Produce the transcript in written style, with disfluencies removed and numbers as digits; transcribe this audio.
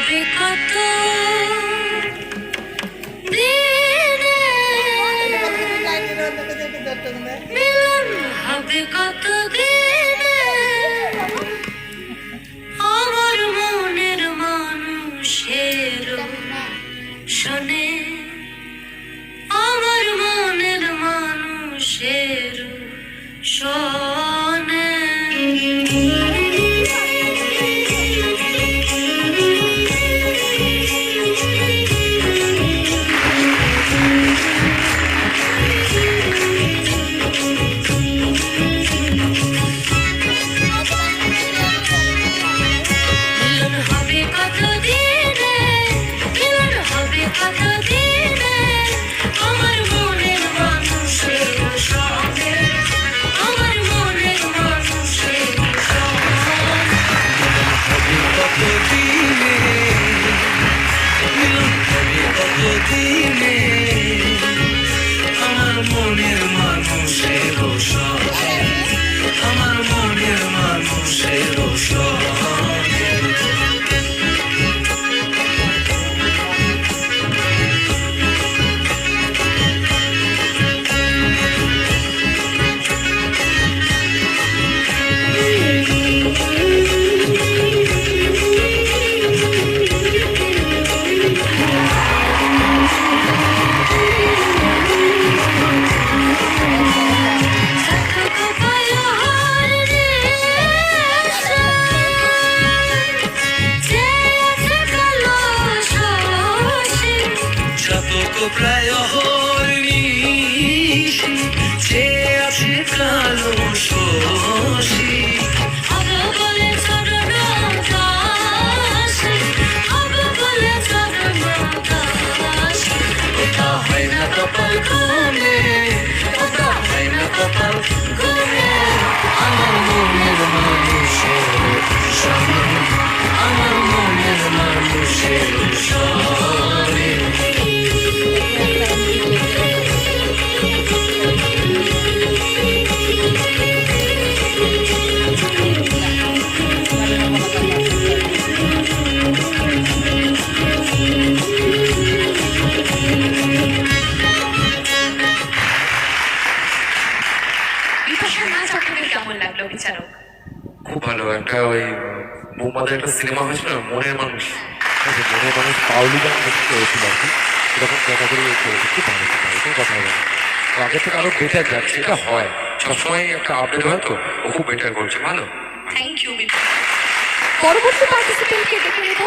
হবে কত দিনে, মিলন হবে কত দিনে, আমার মনের মানুষের শোনে, আমার মনের মানুষের শোনে। মিলন হবে কত দিনে, মিলন হবে কত দিনে, আমার মনের মানুষের শোনে, আমার মনের মানুষের শোনে। কত দিনে মিলন হবে কত দিনে, আমার মনের মানুষের শোনে, আমার মনের মানুষের শোনে। প্রায় অহর্নিশি চেয়ে আছে কালো শশী, হবে বলে চরণ দাসী, হবে বলে চরণ দাসী। ওটা হয় না কপাল গুনে, ওটা হয় না কপাল গুনে, আমার মনের মানুষের শোনে, আমার মনের মানুষের শোনে। বিপাশার নাচ আপনাদের কেমন লাগলো বিচারক? খুব ভালো। একটা ওই মুম্বাইতে একটা সিনেমা হয়েছিল মনের মানুষ, মনের মানুষ পাউলি গান করেছিল আর কি, এরকম ক্যাটাগরি করেছে। খুব ভালো, খুব ভালো, কোনো কথা হবে না। আগের থেকে আরো বেটার যাচ্ছে, এটা হয় সবসময় একটা আপডেট হয়, তো ও খুব বেটার করছে, ভালো। Thank you. পরবর্তী পার্টিসিপেন্টকে দেখে নেব।